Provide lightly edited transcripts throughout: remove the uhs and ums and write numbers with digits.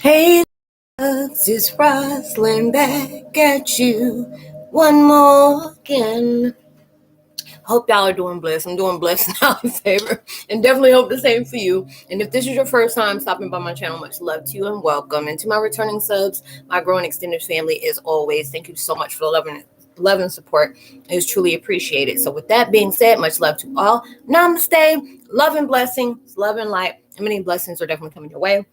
Hey, loves, it's Roslynn back at you one more again. Hope y'all are doing blessed. I'm doing blessed now in favor, and definitely hope the same for you. And if this is your first time stopping by my channel, much love to you and welcome. And to my returning subs, my growing extended family, as always, thank you so much for the love and support. It is truly appreciated. So with that being said, much love to all. Namaste, love and blessings, love and light, and many blessings are definitely coming your way.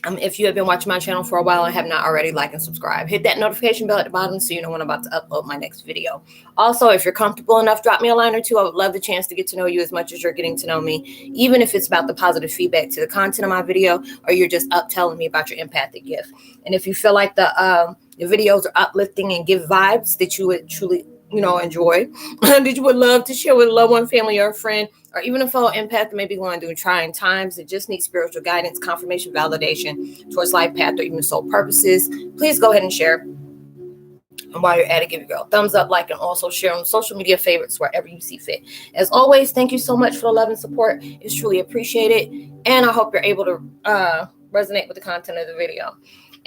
If you have been watching my channel for a while and have not already, like and subscribe. Hit that notification bell at the bottom so you know when I'm about to upload my next video. Also, if you're comfortable enough, drop me a line or two. I would love the chance to get to know you as much as you're getting to know me, even if it's about the positive feedback to the content of my video or you're just up telling me about your empathic gift. And if you feel like the videos are uplifting and give vibes that you would truly enjoy, that you would love to share with a loved one, family, or a friend, or even a fellow empath that may be going through trying times that just need spiritual guidance, confirmation, validation towards life path, or even soul purposes, please go ahead and share. And while you're at it, give your girl a thumbs up, like, and also share on social media favorites wherever you see fit. As always, thank you so much for the love and support. It's truly appreciated. And I hope you're able to resonate with the content of the video.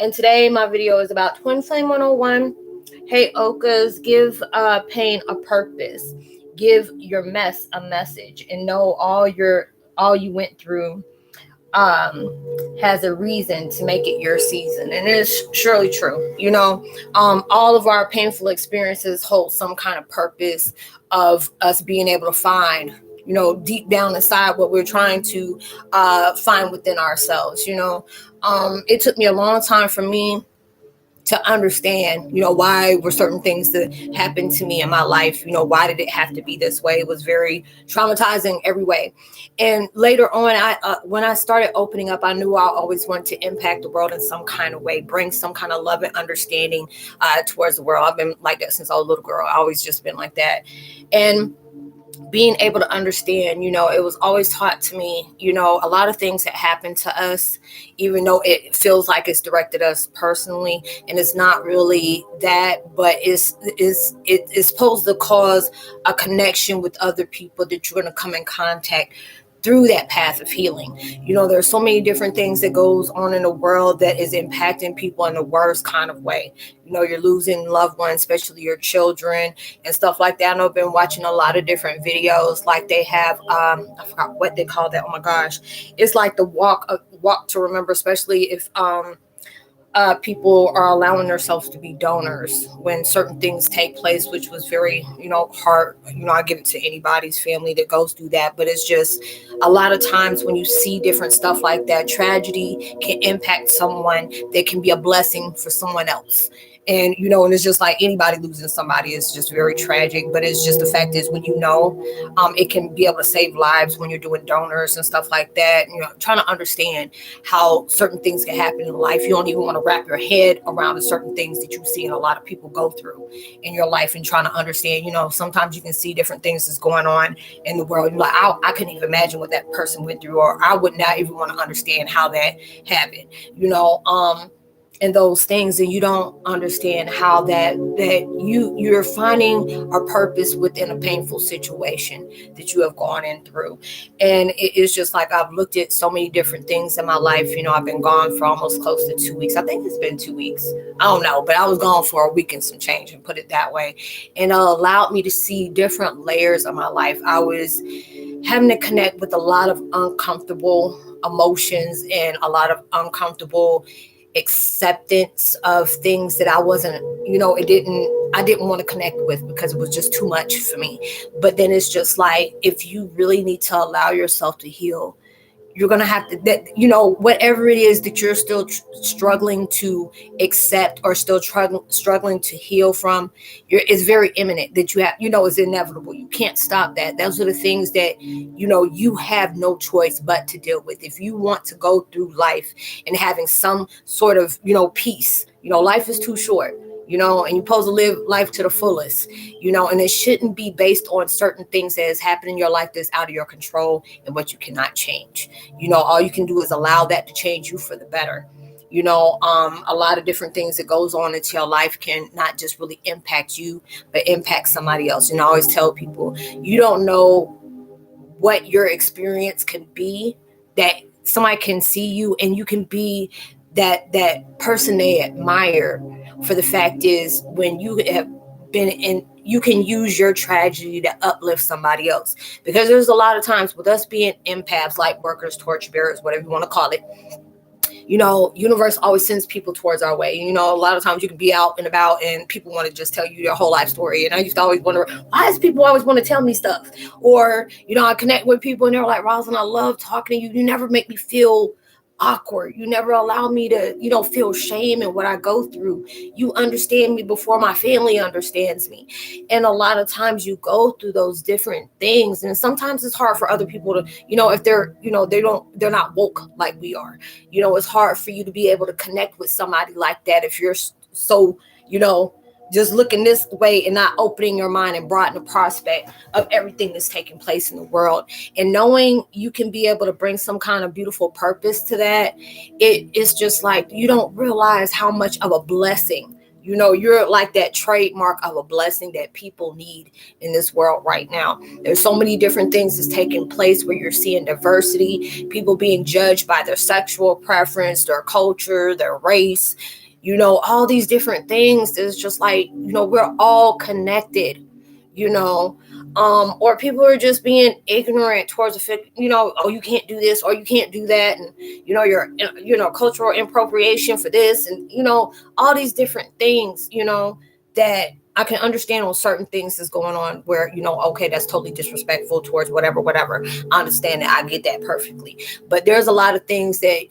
And today, my video is about Twin Flame 101. Heyokas, give pain a purpose. Give your mess a message, and know all you went through has a reason to make it your season. And it's surely true. All of our painful experiences hold some kind of purpose of us being able to find, deep down inside what we're trying to find within ourselves. It took me a long time for me to understand, why were certain things that happened to me in my life, why did it have to be this way? It was very traumatizing every way. And later on, when I started opening up, I knew I always wanted to impact the world in some kind of way, bring some kind of love and understanding towards the world. I've been like that since I was a little girl. I always just been like that. And being able to understand, it was always taught to me, a lot of things that happen to us, even though it feels like it's directed us personally, and it's not really that, but it's supposed to cause a connection with other people that you're going to come in contact through that path of healing. There's so many different things that goes on in the world that is impacting people in the worst kind of way. You're losing loved ones, especially your children and stuff like that. I know I've been watching a lot of different videos, like they have, I forgot what they call that. Oh my gosh. It's like the walk to remember, especially if, people are allowing themselves to be donors when certain things take place, which was very, hard. I give it to anybody's family that goes through that. But it's just a lot of times when you see different stuff like that, tragedy can impact someone that can be a blessing for someone else. And, and it's just like anybody losing somebody is just very tragic. But it's just the fact is when it can be able to save lives when you're doing donors and stuff like that. Trying to understand how certain things can happen in life. You don't even want to wrap your head around the certain things that you see and a lot of people go through in your life, and trying to understand, sometimes you can see different things that's going on in the world. You're like, I couldn't even imagine what that person went through, or I would not even want to understand how that happened, and those things, and you don't understand how that you're finding a purpose within a painful situation that you have gone in through. And it's just like I've looked at so many different things in my life. I've been gone for almost close to 2 weeks. I think it's been 2 weeks. I don't know, but I was gone for a week and some change, and put it that way. And it allowed me to see different layers of my life. I was having to connect with a lot of uncomfortable emotions and a lot of uncomfortable acceptance of things that I wasn't, I didn't want to connect with because it was just too much for me. But then it's just like, if you really need to allow yourself to heal, you're going to have to, whatever it is that you're still struggling to accept or still struggling to heal from, it's very imminent that you have, it's inevitable. You can't stop that. Those are the things that, you have no choice but to deal with. If you want to go through life and having some sort of, peace, life is too short. And you're supposed to live life to the fullest, and it shouldn't be based on certain things that has happened in your life that's out of your control and what you cannot change. All you can do is allow that to change you for the better. A lot of different things that goes on into your life can not just really impact you, but impact somebody else. I always tell people, you don't know what your experience can be that somebody can see you and you can be that person they admire. For the fact is, when you have been in, you can use your tragedy to uplift somebody else. Because there's a lot of times with us being empaths, light workers, torchbearers, whatever you want to call it, universe always sends people towards our way. A lot of times you can be out and about and people want to just tell you their whole life story. And I used to always wonder, why does people always want to tell me stuff? Or, I connect with people and they're like, Roslynn, I love talking to you. You never make me feel awkward. You never allow me to, feel shame in what I go through. You understand me before my family understands me. And a lot of times you go through those different things. And sometimes it's hard for other people to, if they're, they're not woke like we are. It's hard for you to be able to connect with somebody like that if you're so, just looking this way and not opening your mind and broadening the prospect of everything that's taking place in the world. And knowing you can be able to bring some kind of beautiful purpose to that, it's just like you don't realize how much of a blessing, you're like that trademark of a blessing that people need in this world right now. There's so many different things that's taking place where you're seeing diversity, people being judged by their sexual preference, their culture, their race, all these different things. It's just like, we're all connected, or people are just being ignorant towards the fact, oh, you can't do this or you can't do that. And, you're, cultural appropriation for this and, all these different things, that I can understand on certain things that's going on where, okay, that's totally disrespectful towards whatever. I understand that. I get that perfectly. But there's a lot of things that,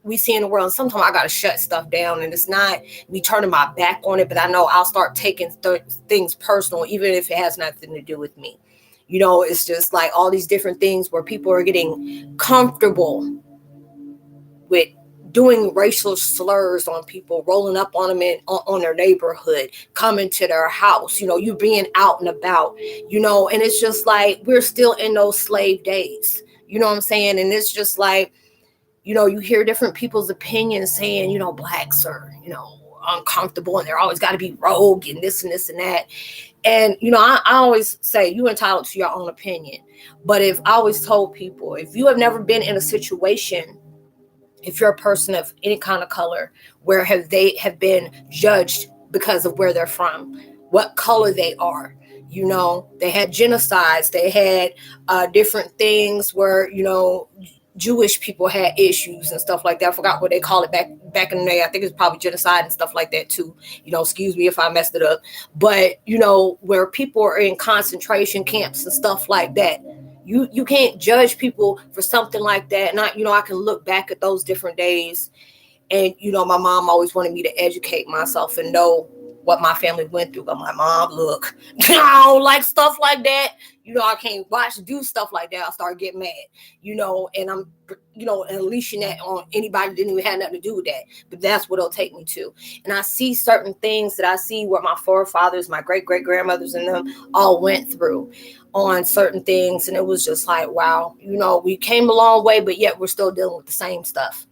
we see in the world. And sometimes I got to shut stuff down, and it's not me turning my back on it, but I know I'll start taking things personal, even if it has nothing to do with me. It's just like all these different things where people are getting comfortable with doing racial slurs on people, rolling up on them on their neighborhood, coming to their house, you being out and about, and it's just like we're still in those slave days. You know what I'm saying? And it's just like, you hear different people's opinions saying, blacks are, uncomfortable and they're always got to be rogue and this and this and that. And, I always say you're entitled to your own opinion. But if I always told people, if you have never been in a situation, if you're a person of any kind of color, where they have been judged because of where they're from, what color they are, they had genocides, they had different things where, Jewish people had issues and stuff like that. I forgot what they call it back in the day. I think it's probably genocide and stuff like that too. Excuse me if I messed it up. But, where people are in concentration camps and stuff like that, you can't judge people for something like that. And I can look back at those different days and, my mom always wanted me to educate myself and know what my family went through. I'm like, Mom, look, I don't like stuff like that. I can't watch do stuff like that. I'll start getting mad, and I'm, unleashing that on anybody that didn't even have nothing to do with that. But that's what it'll take me to. And I see certain things that I see where my forefathers, my great-great-grandmothers and them all went through on certain things. And it was just like, wow, we came a long way, but yet we're still dealing with the same stuff.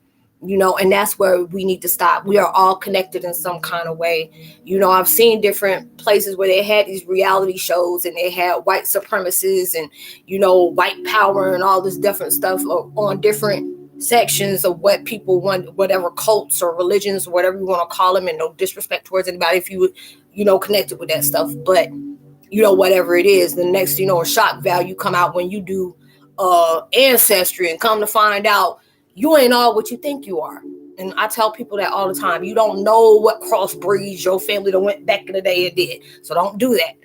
And that's where we need to stop. We are all connected in some kind of way. I've seen different places where they had these reality shows and they had white supremacists and, white power and all this different stuff on different sections of what people want, whatever cults or religions or whatever you want to call them, and no disrespect towards anybody if you connected with that stuff. But, whatever it is, the next, a shock value come out when you do ancestry and come to find out you ain't all what you think you are. And I tell people that all the time. You don't know what crossbreeds your family that went back in the day and did. So don't do that,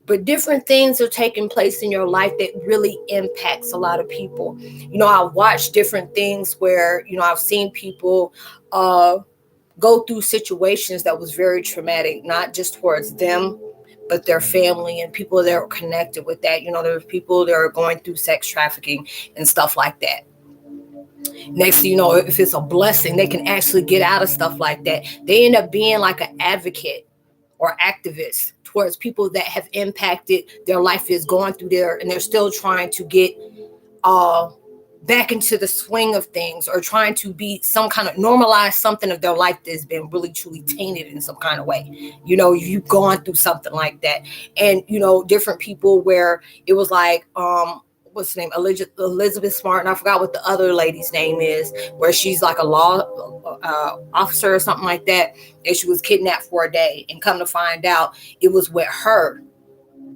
But different things are taking place in your life that really impacts a lot of people. I've watched different things where, I've seen people go through situations that was very traumatic, not just towards them, but their family and people that are connected with that. There's people that are going through sex trafficking and stuff like that. Next thing you know, if it's a blessing, they can actually get out of stuff like that. They end up being like an advocate or activist towards people that have impacted their life, is going through there, and they're still trying to get back into the swing of things, or trying to be some kind of normalize something of their life that's been really truly tainted in some kind of way. You've gone through something like that. And different people where it was like what's the name, Elizabeth Smart, and I forgot what the other lady's name is, where she's like a law officer or something like that, and she was kidnapped for a day, and come to find out it was with her.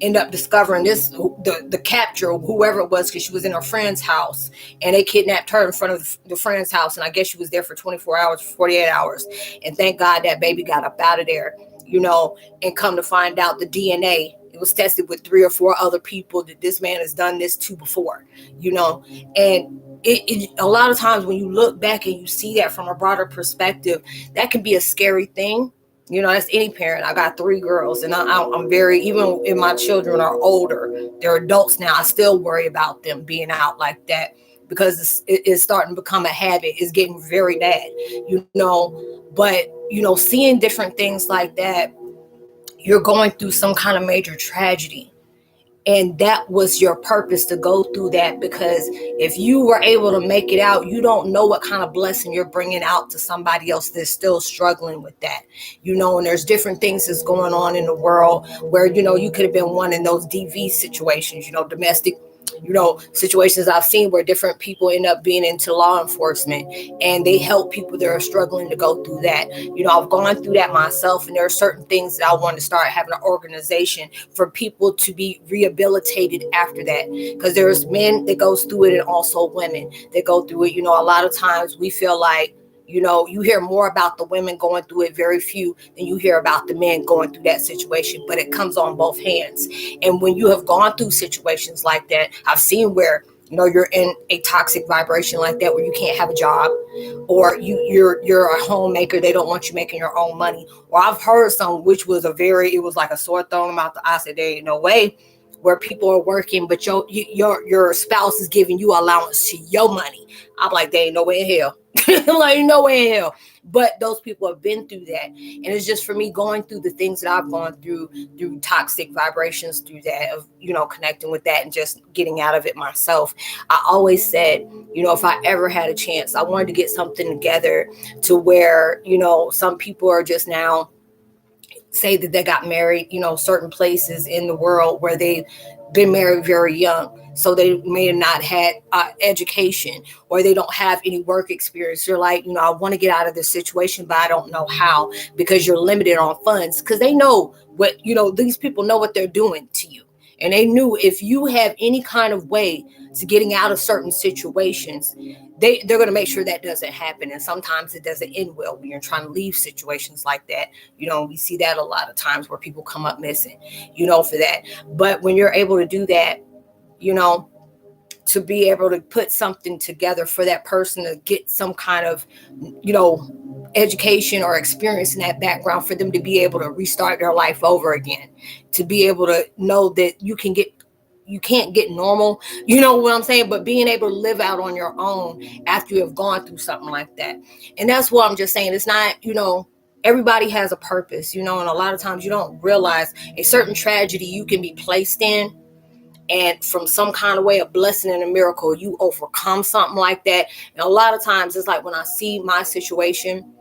End up discovering the capture, whoever it was, because she was in her friend's house, and they kidnapped her in front of the friend's house, and I guess she was there for 24 hours, 48 hours, and thank God that baby got up out of there, and come to find out the DNA, it was tested with 3 or 4 other people that this man has done this to before, and a lot of times when you look back and you see that from a broader perspective, that can be a scary thing. That's any parent. I got 3 girls, and I'm very, even if my children are older, they're adults now, I still worry about them being out like that, because it's starting to become a habit. It's getting very bad, but, seeing different things like that, you're going through some kind of major tragedy. And that was your purpose, to go through that, because if you were able to make it out, you don't know what kind of blessing you're bringing out to somebody else that's still struggling with that, and there's different things that's going on in the world where, you could have been one in those DV situations, domestic, situations I've seen where different people end up being into law enforcement, and they help people that are struggling to go through that. I've gone through that myself, and there are certain things that I want to start having an organization for people to be rehabilitated after that, because there's men that goes through it and also women that go through it. A lot of times we feel like, you hear more about the women going through it, very few, than you hear about the men going through that situation, but it comes on both hands. And when you have gone through situations like that, I've seen where, you're in a toxic vibration like that, where you can't have a job, or you're a homemaker. They don't want you making your own money. Or I've heard some, which was it was like a sore thrown out the eye. I said, there ain't no way, where people are working, but your spouse is giving you allowance to your money. I'm like, there ain't no way in hell. Like, no way in hell. But those people have been through that. And it's just for me going through the things that I've gone through toxic vibrations, through that, of, connecting with that and just getting out of it myself. I always said, if I ever had a chance, I wanted to get something together to where, some people are just now say that they got married, certain places in the world where they've been married very young. So they may have not had education, or they don't have any work experience. You're like, I want to get out of this situation, but I don't know how, because you're limited on funds, because they know what, these people know what they're doing to you. And they knew if you have any kind of way to getting out of certain situations, they're going to make sure that doesn't happen. And sometimes it doesn't end well when you're trying to leave situations like that. We see that a lot of times where people come up missing, for that. But when you're able to do that, to be able to put something together for that person to get some kind of, education or experience in that background, for them to be able to restart their life over again, to be able to know that you can't get normal, what I'm saying, but being able to live out on your own after you have gone through something like that. And that's what I'm just saying. It's not, everybody has a purpose, and a lot of times you don't realize a certain tragedy you can be placed in, and from some kind of way, a blessing and a miracle, you overcome something like that. And a lot of times it's like when I see my situation,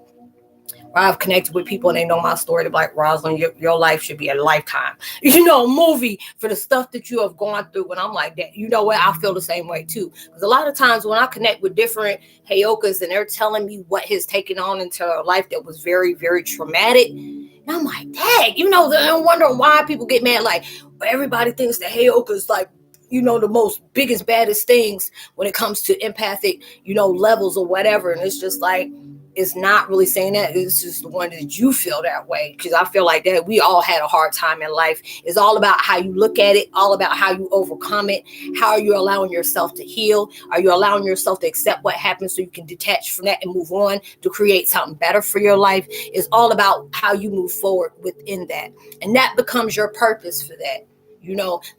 I've connected with people and they know my story. They're like, Roslynn, your life should be a lifetime, movie for the stuff that you have gone through. And I'm like, that, what? I feel the same way too. Because a lot of times when I connect with different Heyokas and they're telling me what has taken on into their life that was very, very traumatic, and I'm like, dang, I'm wondering why people get mad. Like, everybody thinks that Heyokas like, the most biggest, baddest things when it comes to empathic, levels or whatever. And it's just like, it's not really saying that. It's just the one that you feel that way. Because I feel like that we all had a hard time in life. It's all about how you look at it, all about how you overcome it. How are you allowing yourself to heal? Are you allowing yourself to accept what happens so you can detach from that and move on to create something better for your life? It's all about how you move forward within that. And that becomes your purpose for that.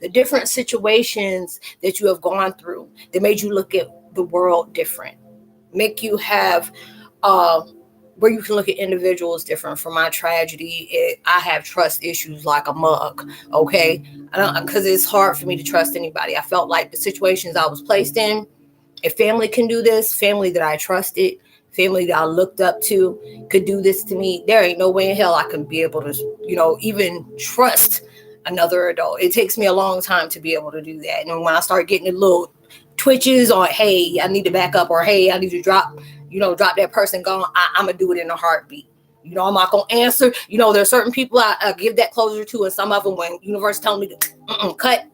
The different situations that you have gone through that made you look at the world different, make you have where you can look at individuals different. From my tragedy, I have trust issues like a mug, okay? Because it's hard for me to trust anybody. I felt like the situations I was placed in, if family can do this, family that I trusted, family that I looked up to could do this to me, there ain't no way in hell I can be able to, even trust another adult. It takes me a long time to be able to do that. And when I start getting the little twitches or, hey, I need to back up, or hey, I need to drop that person gone, I'm going to do it in a heartbeat. I'm not going to answer. There's certain people I give that closure to, and some of them, when universe telling me to cut,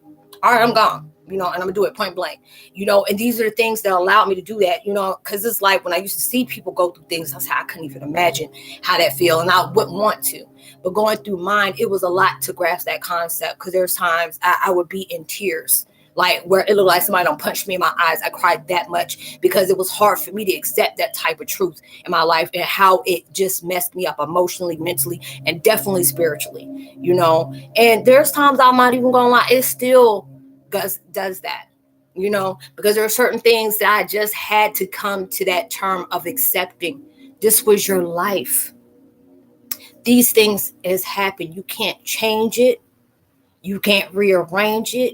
all right, I'm gone. And I'm going to do it point blank. And these are the things that allowed me to do that, because it's like when I used to see people go through things, I said, I couldn't even imagine how that feel, and I wouldn't want to. But going through mine, it was a lot to grasp that concept, because there's times I would be in tears, like where it looked like somebody don't punch me in my eyes. I cried that much because it was hard for me to accept that type of truth in my life, and how it just messed me up emotionally, mentally, and definitely spiritually, And there's times I'm not even gonna lie, it still does that, because there are certain things that I just had to come to that term of accepting. This was your life. These things has happened. You can't change it. You can't rearrange it.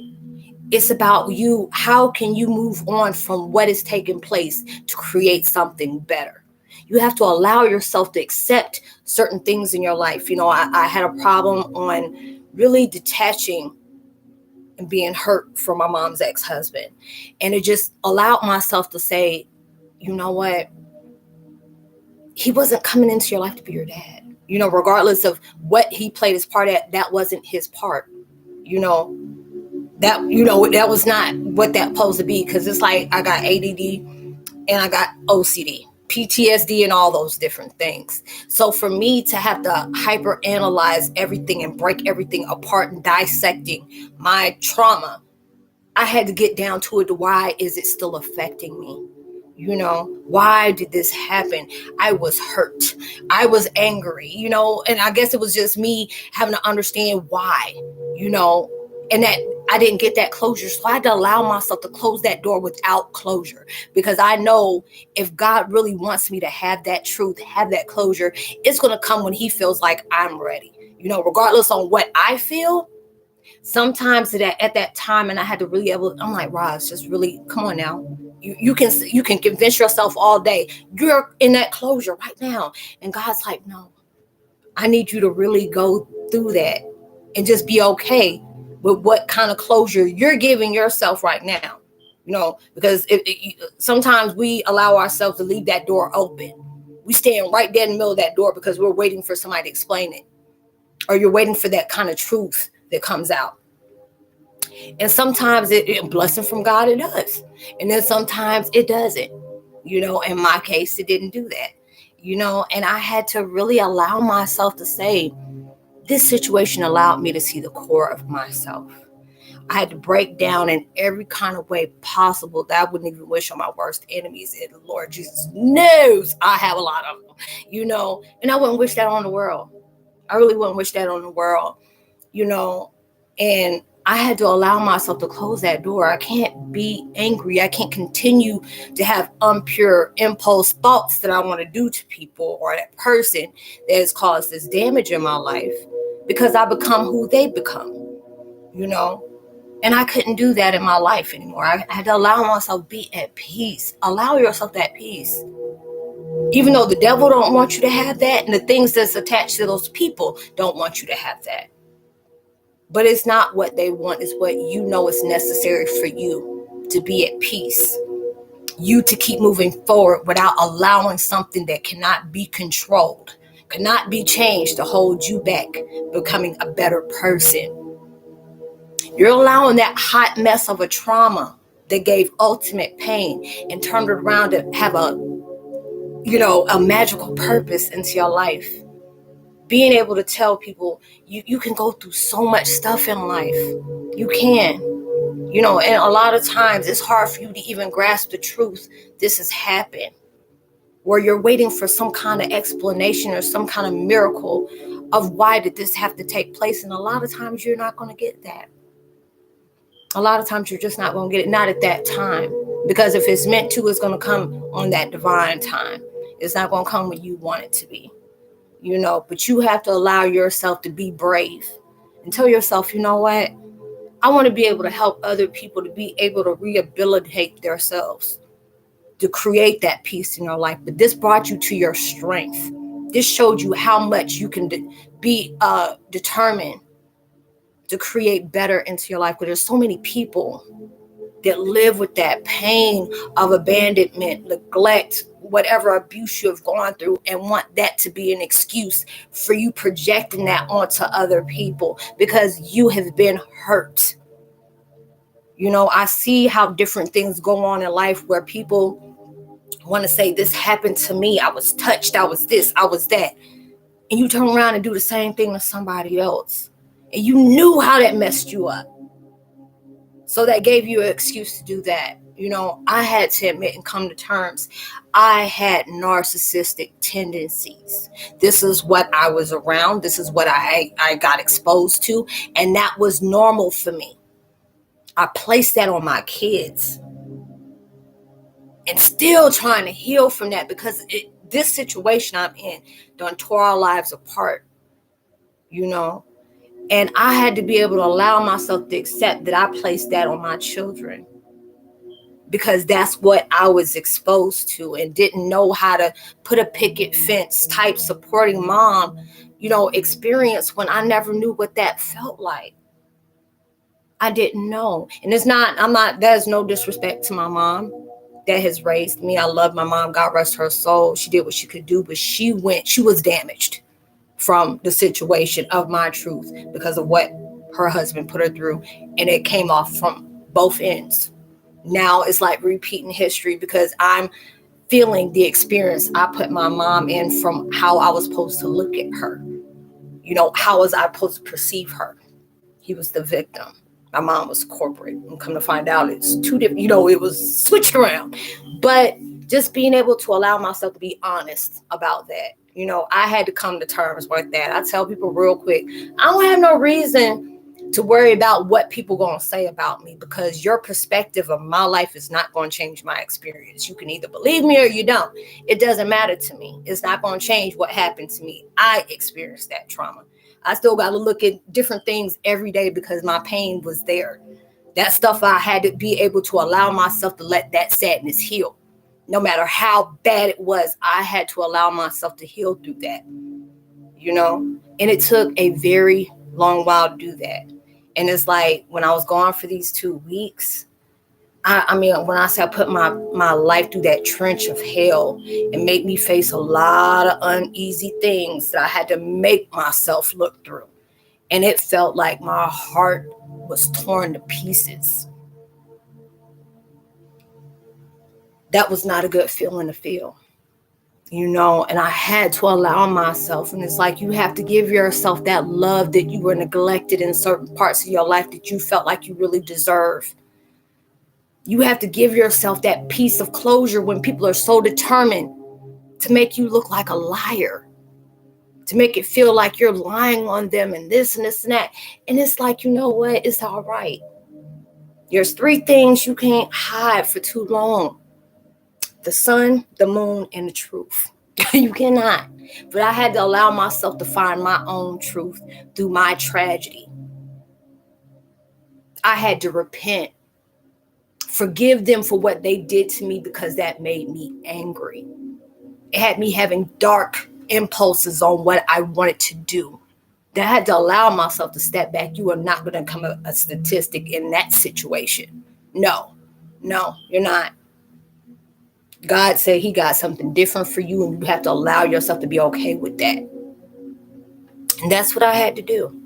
It's about you. How can you move on from what is taking place to create something better? You have to allow yourself to accept certain things in your life. I had a problem on really detaching and being hurt from my mom's ex-husband. And it just allowed myself to say, you know what? He wasn't coming into your life to be your dad. Regardless of what he played his part at, that wasn't his part. That was not what that supposed to be, because it's like I got ADD and I got OCD, PTSD, and all those different things. So for me to have to hyper analyze everything and break everything apart and dissecting my trauma, I had to get down to it. Why is it still affecting me? Why did this happen? I was hurt. I was angry, and I guess it was just me having to understand why, and that I didn't get that closure. So I had to allow myself to close that door without closure, because I know if God really wants me to have that truth, have that closure, it's going to come when he feels like I'm ready, regardless on what I feel. Sometimes at that time, and I had to really I'm like, Roz, just really, come on now. You can convince yourself all day you're in that closure right now. And God's like, no, I need you to really go through that and just be okay with what kind of closure you're giving yourself right now. Because sometimes we allow ourselves to leave that door open. We stand right there in the middle of that door because we're waiting for somebody to explain it, or you're waiting for that kind of truth that comes out. And sometimes it blessing from God, it does. And then sometimes it doesn't. In my case, it didn't do that. And I had to really allow myself to say, this situation allowed me to see the core of myself. I had to break down in every kind of way possible that I wouldn't even wish on my worst enemies. And the Lord Jesus knows I have a lot of them, and I wouldn't wish that on the world. I really wouldn't wish that on the world, and I had to allow myself to close that door. I can't be angry. I can't continue to have impure impulse thoughts that I want to do to people or that person that has caused this damage in my life, because I become who they become, and I couldn't do that in my life anymore. I had to allow myself to be at peace. Allow yourself that peace. Even though the devil don't want you to have that, and the things that's attached to those people don't want you to have that. But it's not what they want. It's what is necessary for you to be at peace. You to keep moving forward without allowing something that cannot be controlled, cannot be changed, to hold you back becoming a better person. You're allowing that hot mess of a trauma that gave ultimate pain and turned it around to have a magical purpose into your life. Being able to tell people you can go through so much stuff in life. You can, and a lot of times it's hard for you to even grasp the truth. This has happened, where you're waiting for some kind of explanation or some kind of miracle of why did this have to take place. And a lot of times you're not going to get that. A lot of times you're just not going to get it. Not at that time. Because if it's meant to, it's going to come on that divine time. It's not going to come when you want it to be. But you have to allow yourself to be brave and tell yourself, you know what? I want to be able to help other people to be able to rehabilitate themselves, to create that peace in your life. But this brought you to your strength. This showed you how much you can be determined to create better into your life. Because there's so many people that live with that pain of abandonment, neglect, whatever abuse you have gone through, and want that to be an excuse for you projecting that onto other people because you have been hurt. I see how different things go on in life where people want to say, this happened to me, I was touched, I was this, I was that. And you turn around and do the same thing to somebody else. And you knew how that messed you up. So that gave you an excuse to do that. I had to admit and come to terms. I had narcissistic tendencies. This is what I was around. This is what I got exposed to. And that was normal for me. I placed that on my kids. And still trying to heal from that because this situation I'm in done tore our lives apart. And I had to be able to allow myself to accept that I placed that on my children. Because that's what I was exposed to and didn't know how to put a picket fence type supporting mom, experience when I never knew what that felt like. I didn't know. And there's no disrespect to my mom that has raised me. I love my mom. God rest her soul. She did what she could do, but she was damaged from the situation of my truth because of what her husband put her through. And it came off from both ends. Now it's like repeating history because I'm feeling the experience I put my mom in from how I was supposed to look at her. How was I supposed to perceive her? He was the victim. My mom was corporate. And come to find out, it's two different, it was switched around. But just being able to allow myself to be honest about that. I had to come to terms with that. I tell people real quick, I don't have no reason to worry about what people going to say about me because your perspective of my life is not going to change my experience. You can either believe me or you don't. It doesn't matter to me. It's not going to change what happened to me. I experienced that trauma. I still got to look at different things every day because my pain was there. That stuff I had to be able to allow myself to let that sadness heal. No matter how bad it was, I had to allow myself to heal through that. And it took a very long while to do that. And it's like when I was gone for these 2 weeks, I mean, when I say I put my life through that trench of hell and made me face a lot of uneasy things that I had to make myself look through. And it felt like my heart was torn to pieces. That was not a good feeling to feel, and I had to allow myself. And it's like you have to give yourself that love that you were neglected in certain parts of your life that you felt like you really deserve. You have to give yourself that piece of closure when people are so determined to make you look like a liar, to make it feel like you're lying on them and this and this and that. And it's like, you know what? It's all right. There's 3 things you can't hide for too long: the sun, the moon, and the truth. You cannot. But I had to allow myself to find my own truth through my tragedy. I had to repent. Forgive them for what they did to me because that made me angry. It had me having dark impulses on what I wanted to do. That I had to allow myself to step back. You are not going to become a statistic in that situation. No, you're not. God said he got something different for you, and you have to allow yourself to be okay with that. And that's what I had to do.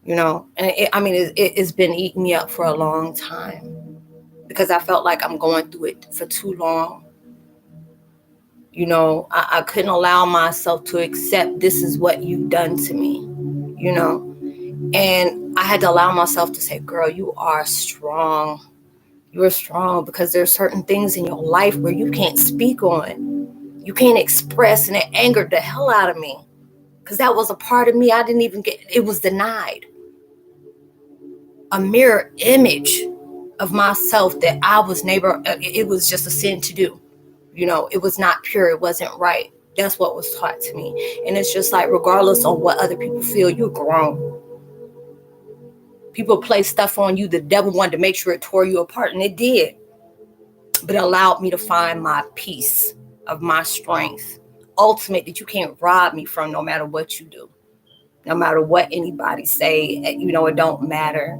And it's been eating me up for a long time because I felt like I'm going through it for too long. I couldn't allow myself to accept this is what you've done to me, and I had to allow myself to say, girl, you are strong. You're strong because there's certain things in your life where you can't speak on. You can't express, and it angered the hell out of me because that was a part of me I didn't even get. It was denied. A mirror image of myself that I was it was just a sin to do. It was not pure. It wasn't right. That's what was taught to me. And it's just like, regardless of what other people feel, you're grown. People play stuff on you. The devil wanted to make sure it tore you apart, and it did. But it allowed me to find my peace of my strength. Ultimate that you can't rob me from no matter what you do. no matter what anybody say, you know, it don't matter.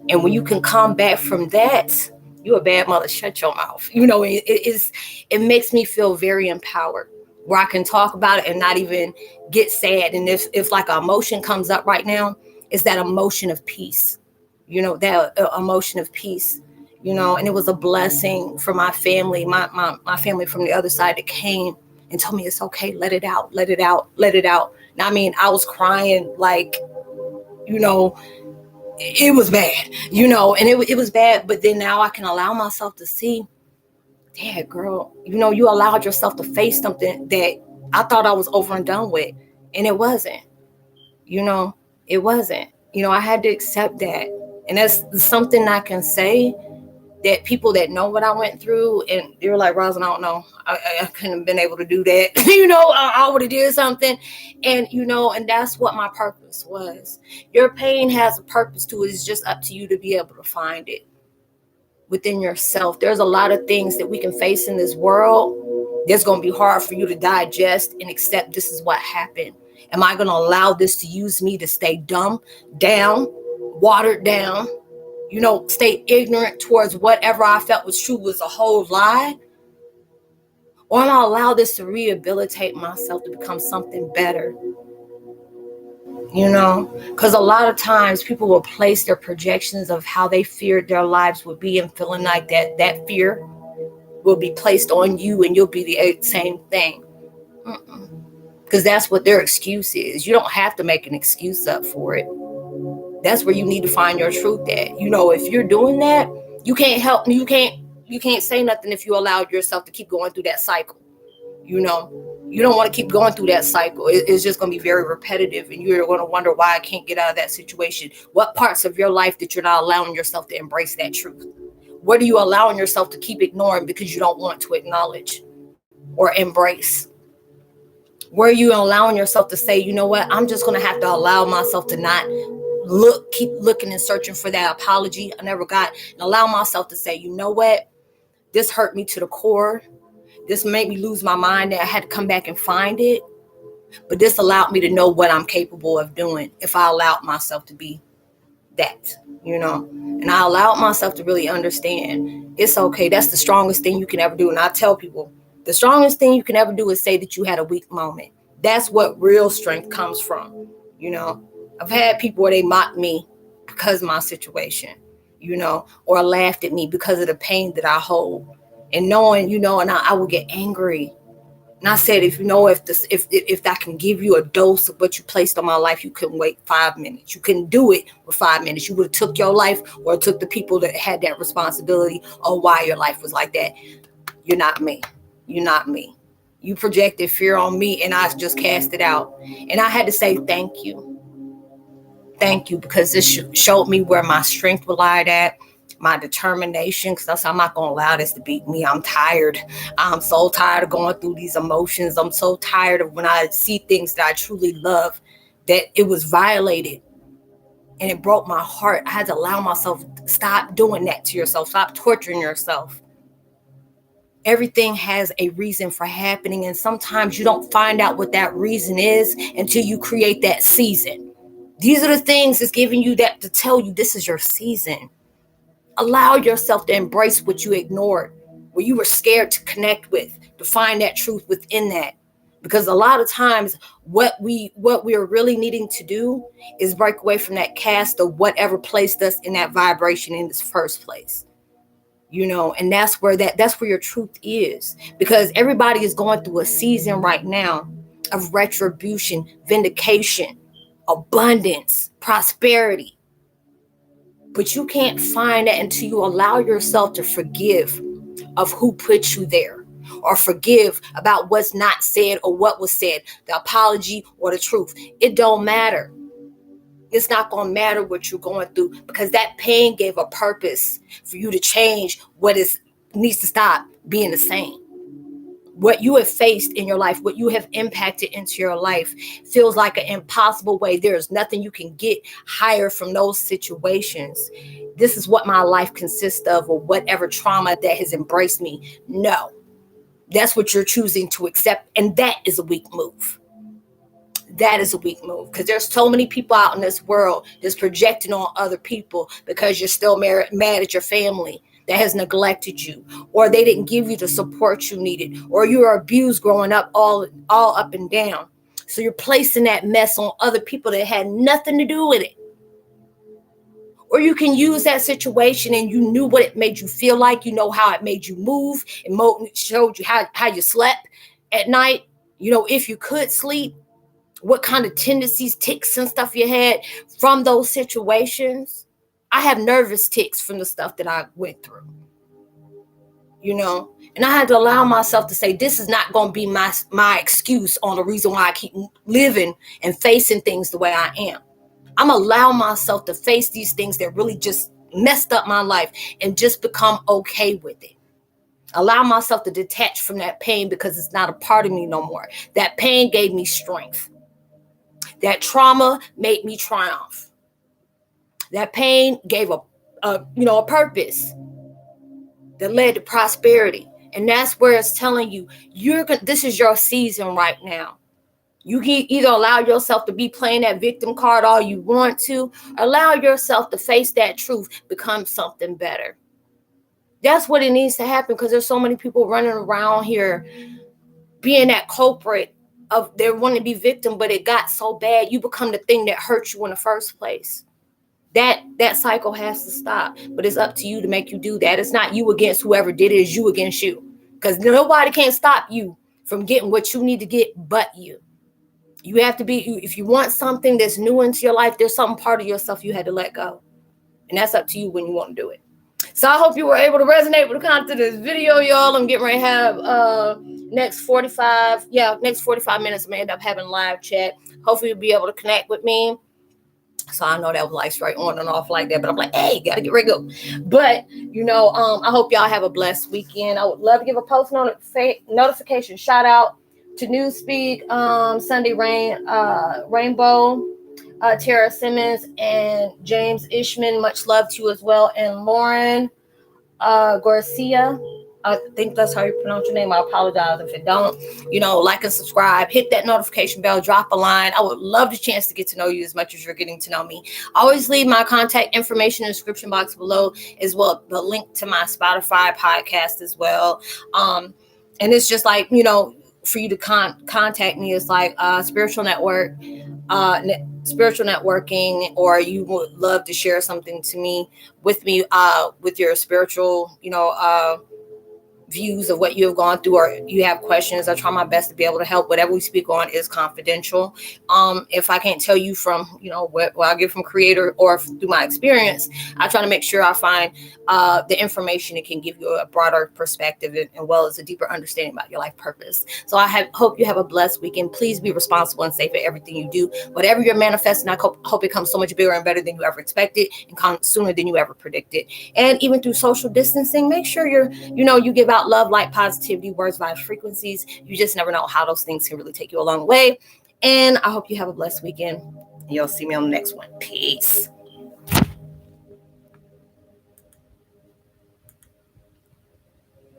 And when you can come back from that, you a bad mother, shut your mouth. You know, it makes me feel very empowered, where I can talk about it and not even get sad. And if like an emotion comes up right now, it's that emotion of peace, you know, that emotion of peace, you know. And it was a blessing for my family, my family from the other side that came and told me, it's okay, let it out, let it out, let it out. And I mean, I was crying like, you know, it was bad, you know, and it was bad. But then now I can allow myself to see, yeah, girl, you know, you allowed yourself to face something that I thought I was over and done with. And it wasn't, you know, it wasn't, you know, I had to accept that. And that's something I can say that people that know what I went through, and they were like, Roslynn, I don't know, I couldn't have been able to do that. You know, I would have did something. And, you know, and that's what my purpose was. Your pain has a purpose to it. It's just up to you to be able to find it within yourself. There's a lot of things that we can face in this world that's going to be hard for you to digest and accept. This is what happened. Am I going to allow this to use me to stay dumb, down, watered down, you know, stay ignorant towards whatever I felt was true was a whole lie? Or am I going to allow this to rehabilitate myself to become something better? You know, because a lot of times people will place their projections of how they feared their lives would be, and feeling like that fear will be placed on you and you'll be the same thing. Because that's what their excuse is. You don't have to make an excuse up for it. That's where you need to find your truth at. You know, if you're doing that, you can't help, you can't say nothing if you allow yourself to keep going through that cycle. You know, you don't want to keep going through that cycle. It's just going to be very repetitive, and you're going to wonder why I can't get out of that situation. What parts of your life that you're not allowing yourself to embrace that truth? What are you allowing yourself to keep ignoring because you don't want to acknowledge or embrace? Where are you allowing yourself to say, you know what, I'm just going to have to allow myself to not keep looking and searching for that apology I never got, and allow myself to say, you know what, this hurt me to the core. This made me lose my mind, that I had to come back and find it. But this allowed me to know what I'm capable of doing if I allowed myself to be that, you know. And I allowed myself to really understand it's okay. That's the strongest thing you can ever do. And I tell people, the strongest thing you can ever do is say that you had a weak moment. That's what real strength comes from, you know. I've had people where they mocked me because of my situation, you know, or laughed at me because of the pain that I hold. And knowing, you know, and I would get angry. And I said, if you know, if I can give you a dose of what you placed on my life, you couldn't wait 5 minutes. You couldn't do it with 5 minutes. You would have took your life, or took the people that had that responsibility on why your life was like that. You're not me. You're not me. You projected fear on me, and I just cast it out. And I had to say thank you. Thank you, because this showed me where my strength relied at. My determination, because I'm not going to allow this to beat me. I'm tired. I'm so tired of going through these emotions. I'm so tired of when I see things that I truly love, that it was violated, and it broke my heart. I had to allow myself, stop doing that to yourself. Stop torturing yourself. Everything has a reason for happening, and sometimes you don't find out what that reason is until you create that season. These are the things that's giving you that to tell you this is your season. Allow yourself to embrace what you ignored, what you were scared to connect with, to find that truth within that. Because a lot of times what we're really needing to do is break away from that cast of whatever placed us in that vibration in this first place. You know, and that's where your truth is. Because everybody is going through a season right now of retribution, vindication, abundance, prosperity. But you can't find that until you allow yourself to forgive of who put you there, or forgive about what's not said or what was said, the apology or the truth. It don't matter. It's not going to matter what you're going through, because that pain gave a purpose for you to change what needs to stop being the same. What you have faced in your life, what you have impacted into your life, feels like an impossible way. There's nothing you can get higher from those situations. This is what my life consists of, or whatever trauma that has embraced me. No, that's what you're choosing to accept. And that is a weak move. that is a weak move, because there's so many people out in this world that's projecting on other people because you're still mad at your family that has neglected you, or they didn't give you the support you needed, or you were abused growing up, all up and down. So you're placing that mess on other people that had nothing to do with it. Or you can use that situation and you knew what it made you feel like, you know how it made you move, it showed you how you slept at night, you know, if you could sleep, what kind of tendencies, tics and stuff you had from those situations. I have nervous tics from the stuff that I went through, you know, and I had to allow myself to say, this is not going to be my excuse on the reason why I keep living and facing things the way I am. I'm allowing myself to face these things that really just messed up my life and just become okay with it. Allow myself to detach from that pain because it's not a part of me no more. That pain gave me strength. That trauma made me triumph. That pain gave a purpose that led to prosperity. And that's where it's telling you, this is your season right now. You can either allow yourself to be playing that victim card all you want to, allow yourself to face that truth, become something better. That's what it needs to happen, because there's so many people running around here being that culprit of they want to be victim, but it got so bad you become the thing that hurt you in the first place. That cycle has to stop, but it's up to you to make you do that. It's not you against whoever did it, it's you against you, because nobody can stop you from getting what you need to get but you. You have to be, if you want something that's new into your life, there's some part of yourself you had to let go. And that's up to you when you want to do it. So I hope you were able to resonate with the content of this video, y'all. I'm getting ready to have next 45 minutes, I'm going to end up having live chat. Hopefully you'll be able to connect with me. So I know that was like straight on and off like that, but I'm like, hey, gotta get ready to go. But I hope y'all have a blessed weekend. I would love to give a post notification shout out to Newspeak, Sunday Rainbow, Tara Simmons, and James Ishman. Much love to you as well. And Lauren Garcia. I think that's how you pronounce your name. I apologize if it don't. Like and subscribe. Hit that notification bell. Drop a line. I would love the chance to get to know you as much as you're getting to know me. I always leave my contact information in the description box below, as well the link to my Spotify podcast as well. And it's just like, for you to contact me, it's like spiritual networking, or you would love to share something with me with your spiritual, views of what you have gone through, or you have questions. I try my best to be able to help. Whatever we speak on is confidential. If I can't tell you from, what I get from creator or through my experience, I try to make sure I find the information that can give you a broader perspective and well as a deeper understanding about your life purpose. So I hope you have a blessed weekend. Please be responsible and safe at everything you do. Whatever you're manifesting, I hope it comes so much bigger and better than you ever expected and come sooner than you ever predicted. And even through social distancing, make sure you give out love, light, positivity, words, vibes, frequencies. You just never know how those things can really take you a long way. And I hope you have a blessed weekend. You'll see me on the next one. Peace.